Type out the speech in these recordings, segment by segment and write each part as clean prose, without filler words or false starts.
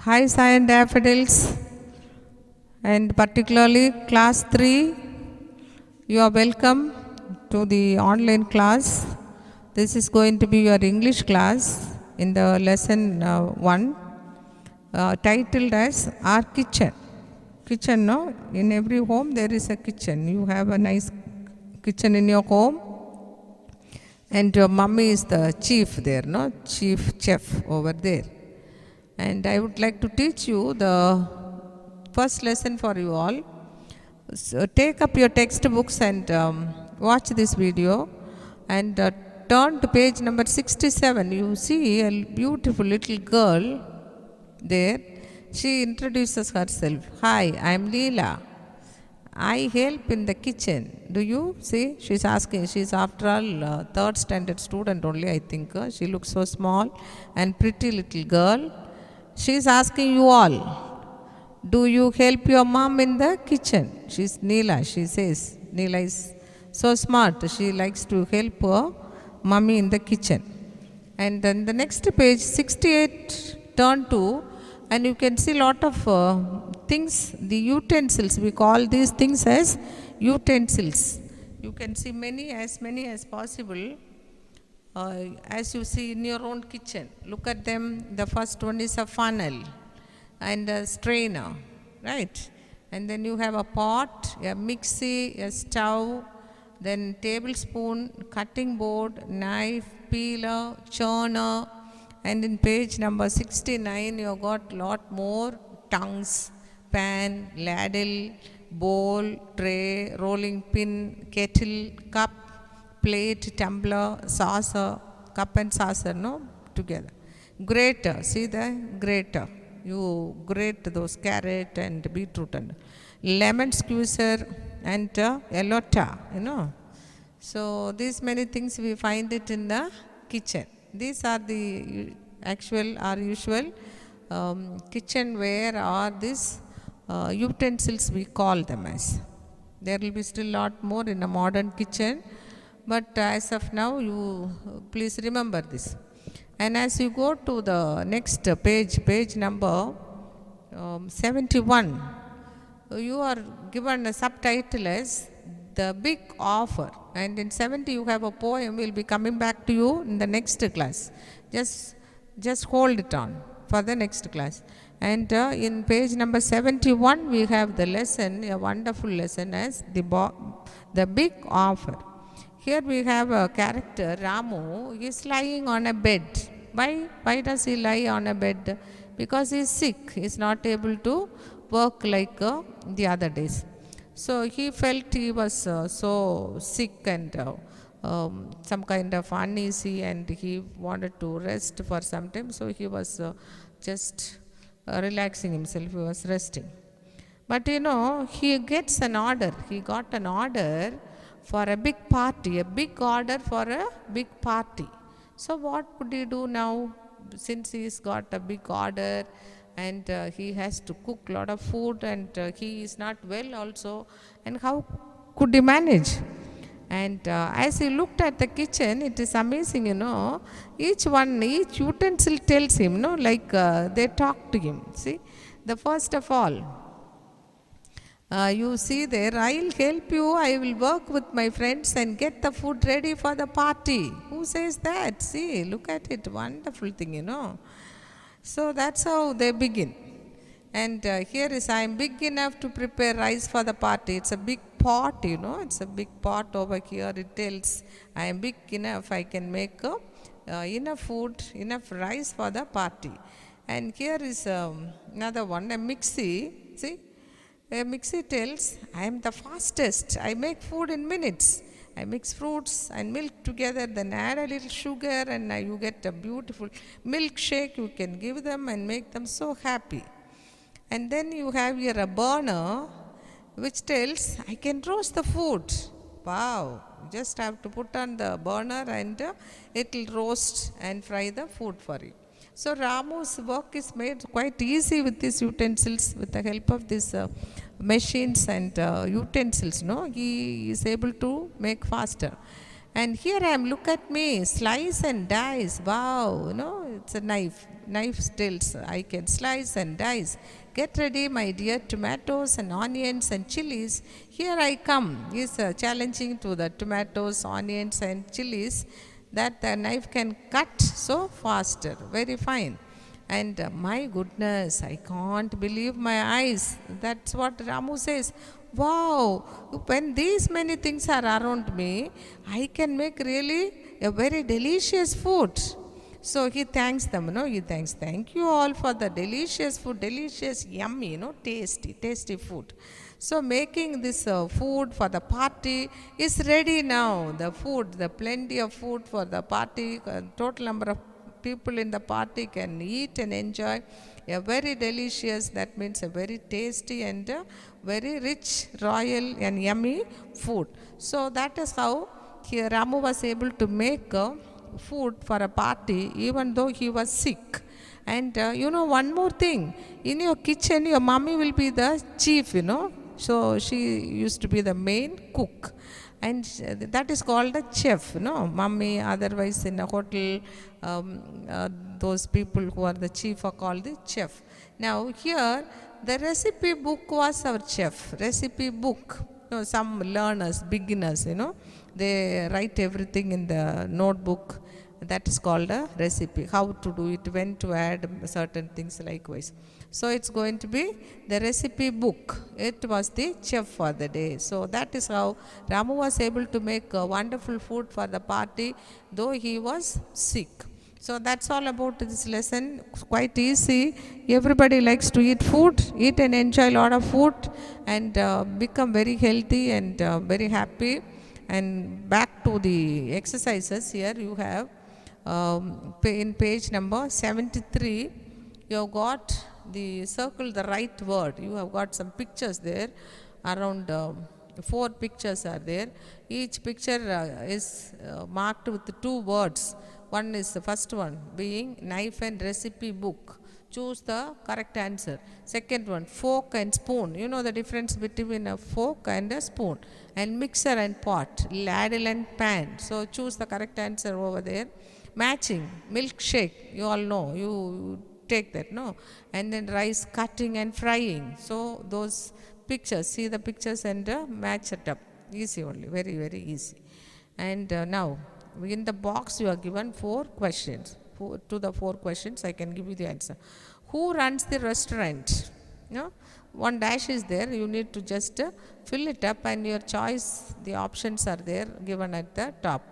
Hi, Science Daffodils, and particularly class 3, you are welcome to the online class. This is going to be your English class in the lesson 1, titled as Our Kitchen. Kitchen, no? In every home there is a kitchen. You have a nice kitchen in your home, and your mummy is the chief there, no? Chief chef over there. And I would like to teach you the first lesson for you all. So take up your textbooks and watch this video and turn to page number 67. You see a beautiful little girl there. She introduces herself. Hi, I am Leela. I help in the kitchen. Do you see? She's asking. She's after all third standard student only, I think. She looks so small and pretty little girl. She's asking you all, do you help your mom in the kitchen? She's Neela, she says. Neela is so smart. She likes to help her mommy in the kitchen. And then the next page, 68, turn to, and you can see a lot of things, the utensils. We call these things as utensils. You can see many as possible. As you see in your own kitchen. Look at them. The first one is a funnel and a strainer, right? And then you have a pot, a mixie, a stove, then tablespoon, cutting board, knife, peeler, churner, and in page number 69 you got lot more tongues, pan, ladle, bowl, tray, rolling pin, kettle, cup, plate, tumbler, saucer, cup and saucer, no, together. Grater, see the grater. You grate those carrot and beetroot and lemon squeezer and a lotta, you know. So these many things we find it in the kitchen. These are the actual or usual kitchenware or these utensils we call them as. There will be still lot more in a modern kitchen. But as of now, you please remember this. And as you go to the next page, page number 71, you are given a subtitle as The Big Offer. And in 70, you have a poem. We'll be coming back to you in the next class. Just hold it on for the next class. And in page number 71, we have the lesson, a wonderful lesson as The Big Offer. Here we have a character, Ramu. He is lying on a bed. Why does he lie on a bed? Because he is sick. He is not able to work like the other days. So he felt he was so sick and some kind of uneasy, and he wanted to rest for some time. So he was just relaxing himself. He was resting. But you know, he gets an order. He got an order for a big party, a big order for a big party. So what would he do now, since he's got a big order and he has to cook a lot of food, and he is not well also, and how could he manage? And as he looked at the kitchen, it is amazing, you know, each utensil tells him, no, like they talk to him. See, the first of all, you see there, I'll help you, I will work with my friends and get the food ready for the party. Who says that? See, look at it, wonderful thing, you know. So that's how they begin. And here is, I am big enough to prepare rice for the party. It's a big pot, you know, it's a big pot over here. It tells, I am big enough, I can make enough food, enough rice for the party. And here is another one, a mixie, see. A mixie tells, I am the fastest. I make food in minutes. I mix fruits and milk together, then add a little sugar, and you get a beautiful milkshake. You can give them and make them so happy. And then you have here a burner, which tells, I can roast the food. Wow! You just have to put on the burner and it will roast and fry the food for you. So Ramu's work is made quite easy with these utensils, with the help of these machines and utensils. No, he is able to make faster. And here I am. Look at me, slice and dice. Wow, you know, it's a knife. knife tells, I can slice and dice. Get ready, my dear tomatoes and onions and chilies. Here I come. He's challenging to the tomatoes, onions, and chilies that the knife can cut so faster. Very fine. And my goodness, I can't believe my eyes. That's what Ramu says. Wow, when these many things are around me, I can make really a very delicious food. So he thanks them, he thanks, thank you all for the delicious food, delicious, yummy, tasty food. So making this food for the party is ready now. The food, the plenty of food for the party, total number of people in the party can eat and enjoy a very delicious, that means a very tasty and very rich, royal and yummy food. So that is how here Ramu was able to make food for a party even though he was sick. And one more thing, in your kitchen your mommy will be the chief, so she used to be the main cook, and that is called a chef, mummy. Otherwise in a hotel, those people who are the chief are called the chef. Now here the recipe book was our chef. Recipe book, some learners, beginners, they write everything in the notebook. That is called a recipe. How to do it, when to add certain things, likewise. So it's going to be the recipe book. It was the chef for the day. So that is how Ramu was able to make a wonderful food for the party, though he was sick. So that's all about this lesson. Quite easy. Everybody likes to eat food, eat and enjoy a lot of food, and become very healthy and very happy. And back to the exercises. Here you have in page number 73, you have got the circle the right word. You have got some pictures there, around 4 pictures are there. Each picture is marked with 2 words. One is the first one being knife and recipe book. Choose the correct answer. Second one, fork and spoon. You know the difference between a fork and a spoon. And mixer and pot, ladle and pan. So choose the correct answer over there. Matching, milkshake, you all know, you take that, no? And then rice cutting and frying. So those pictures, see the pictures and match it up. Easy only, very, very easy. And now, in the box you are given 4 questions. To the 4 questions, I can give you the answer. Who runs the restaurant? One dash is there. You need to just fill it up, and your choice, the options are there given at the top.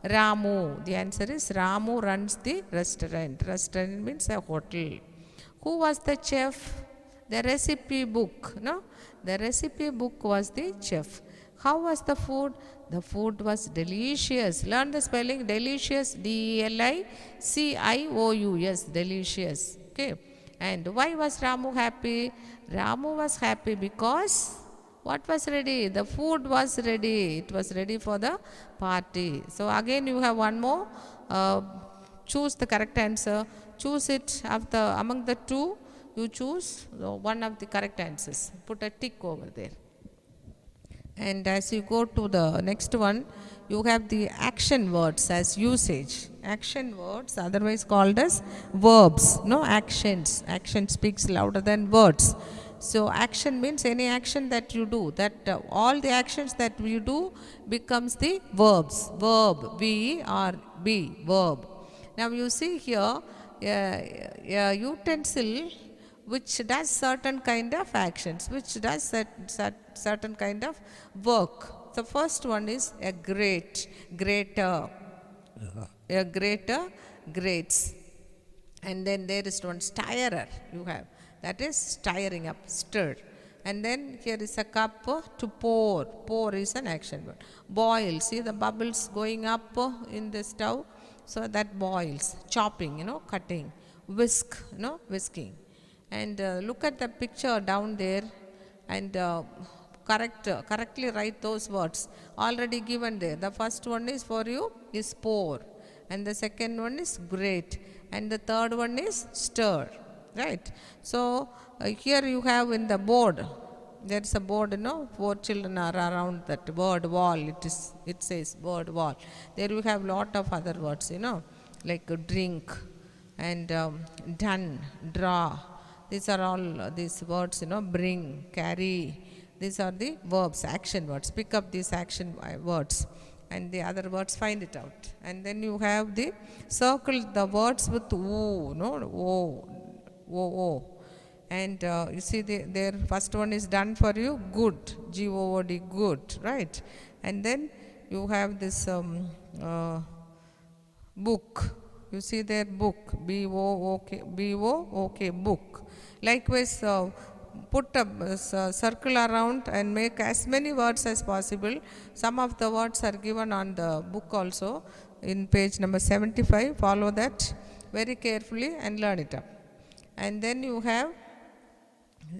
Ramu. The answer is Ramu runs the restaurant. Restaurant means a hotel. Who was the chef? The recipe book. The recipe book was the chef. How was the food? The food was delicious. Learn the spelling. Delicious. D-E-L-I-C-I-O-U-S. Delicious. Okay. And why was Ramu happy? Ramu was happy because what was ready? The food was ready. It was ready for the party. So again you have one more. Choose the correct answer. Choose it among the 2. You choose one of the correct answers. Put a tick over there. And as you go to the next one, you have the action words as usage. Action words, otherwise called as verbs. Actions. Action speaks louder than words. So action means any action that you do. That all the actions that you do becomes the verbs. Verb, V-E-R-B, verb. Now you see here a utensil which does certain kind of actions, which does certain kind of work. The first one is a grater. A grater grates. And then there is one stirrer you have. That is stirring up, stir. And then here is a cup to pour. Pour is an action word. Boil. See the bubbles going up in the stove. So that boils. Chopping, cutting. Whisk, whisking. And look at the picture down there and correctly write those words already given there. The first one is for you is pour, and the second one is grate, and the third one is stir, right? So here you have in the board, there is a board, 4 children are around that word wall. It says word wall. There you have lot of other words, like drink, and done, draw. These are all these words, bring, carry. These are the verbs, action words. Pick up these action words and the other words, find it out. And then you have the circle the words with O, O. And you see their first one is done for you, good, G-O-O-D, good, right? And then you have this book. You see their book, B-O-O-K, book. Likewise, put a circle around and make as many words as possible. Some of the words are given on the book also in page number 75. Follow that very carefully and learn it up. And then you have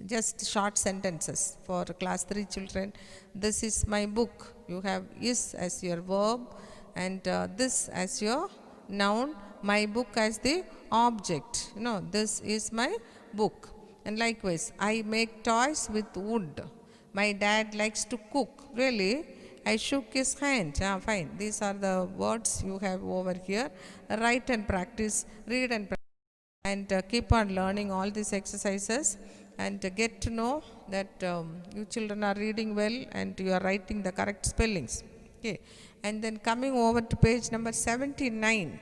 just short sentences for class 3 children. This is my book. You have is as your verb and this as your noun, my book as the object. This is my book. And likewise, I make toys with wood. My dad likes to cook. Really? I shook his hand. Fine. These are the words you have over here. Write and practice, read and practice, and keep on learning all these exercises and get to know that you children are reading well and you are writing the correct spellings. Okay. And then coming over to page number 79.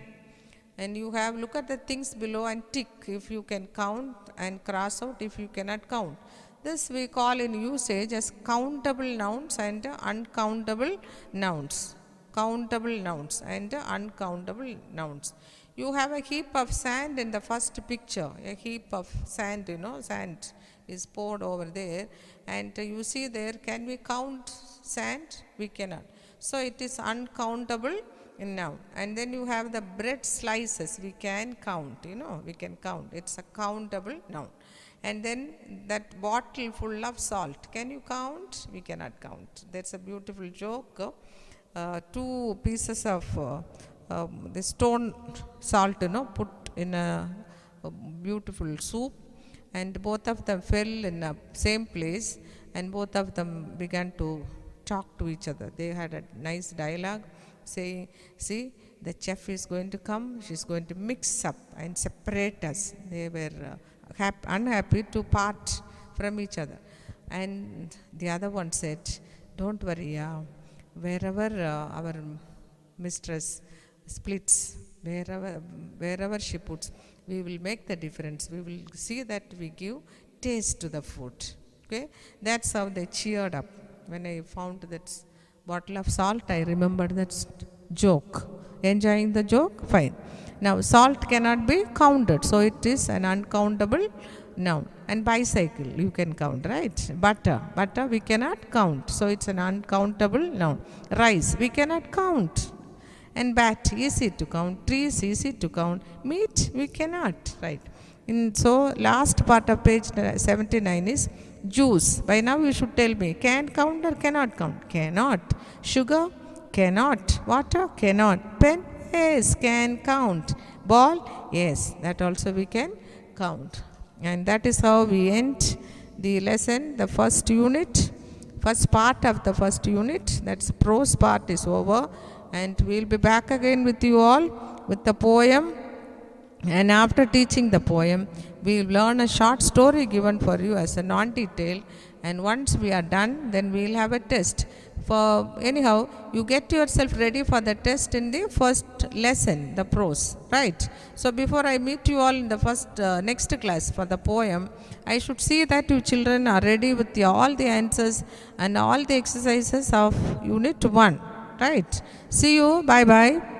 And you have look at the things below and tick if you can count and cross out if you cannot count. This we call in usage as countable nouns and uncountable nouns. Countable nouns and uncountable nouns. You have a heap of sand in the first picture. A heap of sand, sand is poured over there. And you see there, can we count sand? We cannot. So it is uncountable noun. And then you have the bread slices. We can count, we can count. It's a countable noun. And then that bottle full of salt. Can you count? We cannot count. That's a beautiful joke. 2 pieces of the stone salt, put in a beautiful soup. And both of them fell in the same place. And both of them began to talk to each other. They had a nice dialogue. Saying, see, the chef is going to come, she's going to mix up and separate us. They were unhappy to part from each other. And the other one said, don't worry, wherever our mistress splits, wherever she puts, we will make the difference. We will see that we give taste to the food. Okay, that's how they cheered up. When I found that bottle of salt, I remembered that joke. Enjoying the joke? Fine. Now, salt cannot be counted, so it is an uncountable noun. And bicycle, you can count, right? Butter we cannot count, so it's an uncountable noun. Rice, we cannot count. And bat, easy to count. Trees, easy to count. Meat, we cannot, right? So, last part of page 79 is juice. By now you should tell me, can count or cannot count? Cannot. Sugar? Cannot. Water? Cannot. Pen? Yes, can count. Ball? Yes, that also we can count. And that is how we end the lesson, the first unit, first part of the first unit. That's prose part is over. And we'll be back again with you all with the poem. And after teaching the poem, we will learn a short story given for you as a non-detail. And once we are done, then we will have a test. Anyhow, you get yourself ready for the test in the first lesson, the prose, right? So before I meet you all in the next class for the poem, I should see that you children are ready with all the answers and all the exercises of Unit 1, right? See you. Bye-bye.